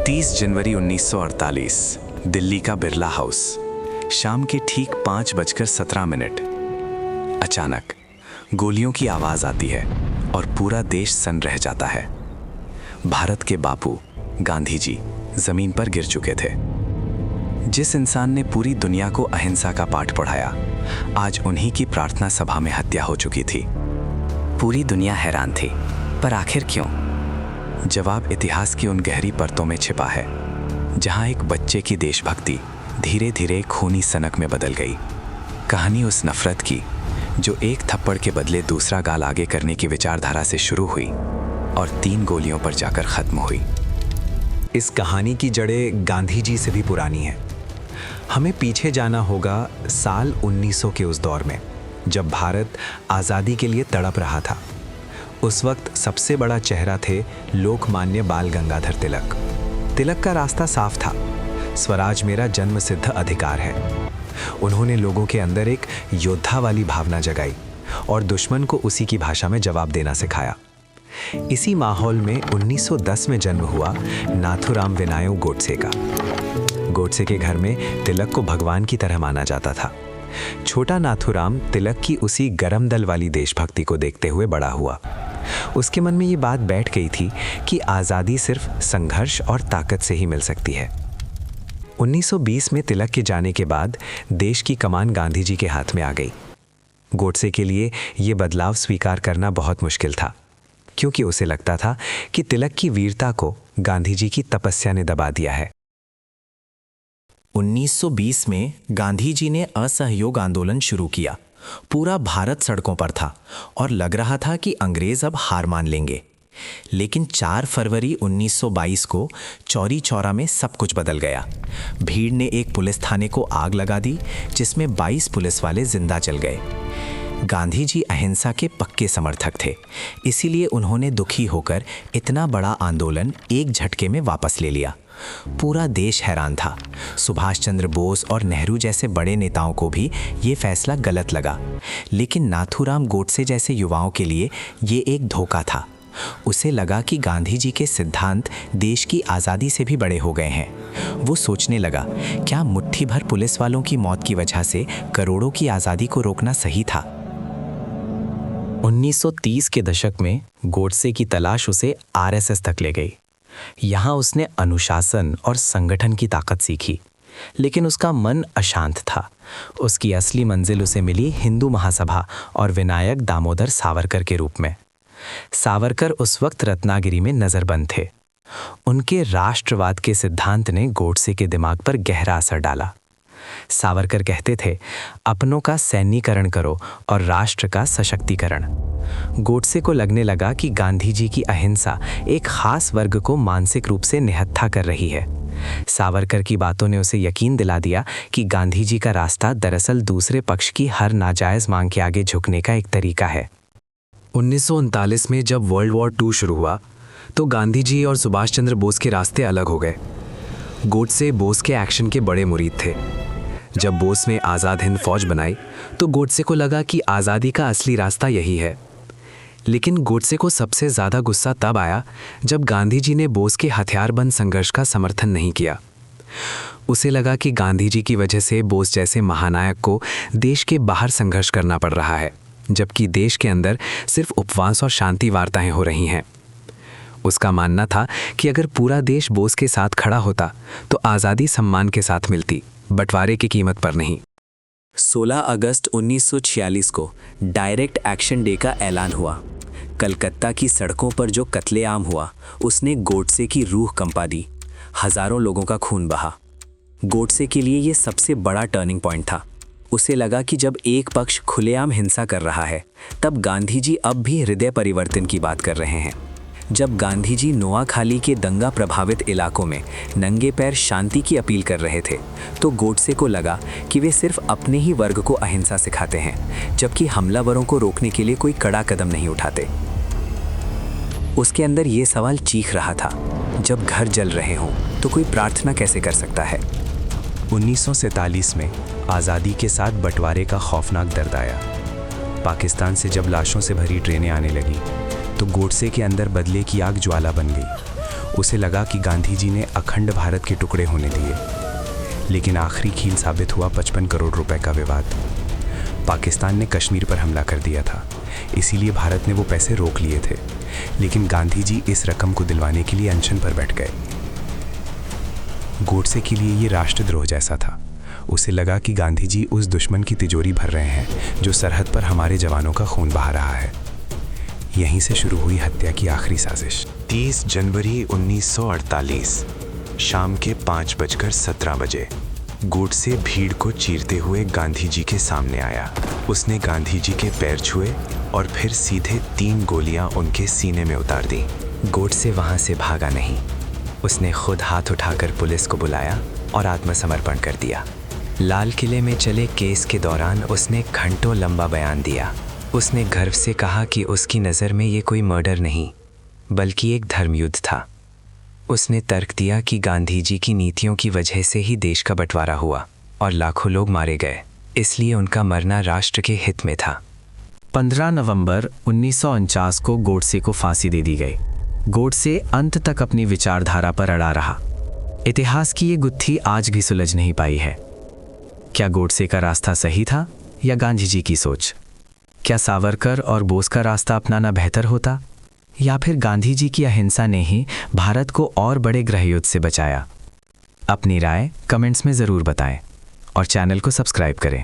30 जनवरी 1948, दिल्ली का बिरला हाउस। शाम के ठीक 5:17। अचानक गोलियों की आवाज आती है और पूरा देश सन्न रह जाता है। भारत के बापू गांधी जी जमीन पर गिर चुके थे। जिस इंसान ने पूरी दुनिया को अहिंसा का पाठ पढ़ाया, आज उन्हीं की प्रार्थना सभा में हत्या हो चुकी थी। पूरी दुनिया हैरान थी, पर आखिर क्यों? जवाब इतिहास की उन गहरी परतों में छिपा है, जहां एक बच्चे की देशभक्ति धीरे धीरे खूनी सनक में बदल गई। कहानी उस नफरत की जो एक थप्पड़ के बदले दूसरा गाल आगे करने की विचारधारा से शुरू हुई और 3 गोलियों पर जाकर खत्म हुई। इस कहानी की जड़ें गांधी जी से भी पुरानी हैं। हमें पीछे जाना होगा साल 1900 के उस दौर में, जब भारत आज़ादी के लिए तड़प रहा था। उस वक्त सबसे बड़ा चेहरा थे लोकमान्य बाल गंगाधर तिलक। तिलक का रास्ता साफ था, स्वराज मेरा जन्मसिद्ध अधिकार है। उन्होंने लोगों के अंदर एक योद्धा वाली भावना जगाई और दुश्मन को उसी की भाषा में जवाब देना सिखाया। इसी माहौल में 1910 में जन्म हुआ नाथूराम विनायक गोडसे का। गोडसे के घर में तिलक को भगवान की तरह माना जाता था। छोटा नाथूराम तिलक की उसी गरम दल वाली देशभक्ति को देखते हुए बड़ा हुआ। उसके मन में ये बात बैठ गई थी कि आज़ादी सिर्फ संघर्ष और ताकत से ही मिल सकती है। 1920 में तिलक के जाने के बाद देश की कमान गांधी जी के हाथ में आ गई। गोडसे के लिए ये बदलाव स्वीकार करना बहुत मुश्किल था, क्योंकि उसे लगता था कि तिलक की वीरता को गांधी जी की तपस्या ने दबा दिया है। 1920 में गांधी जी ने असहयोग आंदोलन शुरू किया। पूरा भारत सड़कों पर था और लग रहा था कि अंग्रेज अब हार मान लेंगे। लेकिन 4 फरवरी 1922 को चौरी चौरा में सब कुछ बदल गया। भीड़ ने एक पुलिस थाने को आग लगा दी, जिसमें 22 पुलिस वाले जिंदा जल गए। गांधी जी अहिंसा के पक्के समर्थक थे, इसीलिए उन्होंने दुखी होकर इतना बड़ा आंदोलन एक झटके में वापस ले लिया। पूरा देश हैरान था। सुभाष चंद्र बोस और नेहरू जैसे बड़े नेताओं को भी ये फैसला गलत लगा, लेकिन नाथूराम गोडसे जैसे युवाओं के लिए ये एक धोखा था। उसे लगा कि गांधी जी के सिद्धांत देश की आज़ादी से भी बड़े हो गए हैं। वो सोचने लगा, क्या मुट्ठी भर पुलिस वालों की मौत की वजह से करोड़ों की आज़ादी को रोकना सही था? 1930 के दशक में गोडसे की तलाश उसे आरएसएस तक ले गई। यहाँ उसने अनुशासन और संगठन की ताकत सीखी, लेकिन उसका मन अशांत था। उसकी असली मंजिल उसे मिली हिंदू महासभा और विनायक दामोदर सावरकर के रूप में। सावरकर उस वक्त रत्नागिरी में नज़रबंद थे। उनके राष्ट्रवाद के सिद्धांत ने गोडसे के दिमाग पर गहरा असर डाला। सावरकर कहते थे, अपनों का सैन्यीकरण करो और राष्ट्र का सशक्तिकरण। गोडसे को लगने लगा कि गांधी जी की अहिंसा एक खास वर्ग को मानसिक रूप से निहत्था कर रही है। सावरकर की बातों ने उसे यकीन दिला दिया कि गांधी जी का रास्ता दरअसल दूसरे पक्ष की हर नाजायज मांग के आगे झुकने का एक तरीका है। 1939 में जब वर्ल्ड वॉर 2 शुरू हुआ, तो गांधी जी और सुभाष चंद्र बोस के रास्ते अलग हो गए। गोडसे बोस के एक्शन के बड़े मुरीद थे। जब बोस ने आज़ाद हिंद फौज बनाई, तो गोडसे को लगा कि आज़ादी का असली रास्ता यही है। लेकिन गोडसे को सबसे ज़्यादा गुस्सा तब आया जब गांधी जी ने बोस के हथियारबंद संघर्ष का समर्थन नहीं किया। उसे लगा कि गांधी जी की वजह से बोस जैसे महानायक को देश के बाहर संघर्ष करना पड़ रहा है, जबकि देश के अंदर सिर्फ उपवास और शांति वार्ताएं हो रही हैं। उसका मानना था कि अगर पूरा देश बोस के साथ खड़ा होता तो आज़ादी सम्मान के साथ मिलती, बंटवारे की कीमत पर नहीं। 16 अगस्त 1946 को डायरेक्ट एक्शन डे का ऐलान हुआ। कलकत्ता की सड़कों पर जो कत्लेआम हुआ, उसने गोडसे की रूह कंपा दी। हजारों लोगों का खून बहा। गोडसे के लिए ये सबसे बड़ा टर्निंग पॉइंट था। उसे लगा कि जब एक पक्ष खुलेआम हिंसा कर रहा है, तब गांधी जी अब भी हृदय परिवर्तन की बात कर रहे हैं। जब गांधी जी नोआखाली के दंगा प्रभावित इलाकों में नंगे पैर शांति की अपील कर रहे थे, तो गोडसे को लगा कि वे सिर्फ अपने ही वर्ग को अहिंसा सिखाते हैं, जबकि हमलावरों को रोकने के लिए कोई कड़ा कदम नहीं उठाते। उसके अंदर ये सवाल चीख रहा था, जब घर जल रहे हों तो कोई प्रार्थना कैसे कर सकता है? 1947 में आज़ादी के साथ बंटवारे का खौफनाक दर्द आया। पाकिस्तान से जब लाशों से भरी ट्रेनें आने लगी, तो गोडसे के अंदर बदले की आग ज्वाला बन गई। उसे लगा कि गांधी जी ने अखंड भारत के टुकड़े होने दिए, लेकिन आखिरी कील साबित हुआ 55 करोड़ रुपए का विवाद। पाकिस्तान ने कश्मीर पर हमला कर दिया था, इसीलिए भारत ने वो पैसे रोक लिए थे, लेकिन गांधी जी इस रकम को दिलवाने के लिए अनशन पर बैठ गए। गोडसे के लिए ये राष्ट्रद्रोह जैसा था। उसे लगा कि गांधी जी उस दुश्मन की तिजोरी भर रहे हैं जो सरहद पर हमारे जवानों का खून बहा रहा है। यहीं से शुरू हुई हत्या की आखिरी साजिश। 30 जनवरी 1948 शाम के 5:17 गोडसे भीड़ को चीरते हुए गांधी जी के सामने आया। उसने गांधी जी के पैर छुए और फिर सीधे 3 गोलियां उनके सीने में उतार दी। गोडसे वहां से भागा नहीं, उसने खुद हाथ उठाकर पुलिस को बुलाया और आत्मसमर्पण कर दिया। लाल किले में चले केस के दौरान उसने घंटों लंबा बयान दिया। उसने गर्व से कहा कि उसकी नज़र में ये कोई मर्डर नहीं बल्कि एक धर्मयुद्ध था। उसने तर्क दिया कि गांधी जी की नीतियों की वजह से ही देश का बंटवारा हुआ और लाखों लोग मारे गए, इसलिए उनका मरना राष्ट्र के हित में था। 15 नवंबर 1949 को गोडसे को फांसी दे दी गई। गोडसे अंत तक अपनी विचारधारा पर अड़ा रहा। इतिहास की ये गुत्थी आज भी सुलझ नहीं पाई है। क्या गोडसे का रास्ता सही था या गांधी जी की सोच? क्या सावरकर और बोस का रास्ता अपनाना बेहतर होता, या फिर गांधी जी की अहिंसा ने ही भारत को और बड़े गृहयुद्ध से बचाया? अपनी राय कमेंट्स में ज़रूर बताएं और चैनल को सब्सक्राइब करें।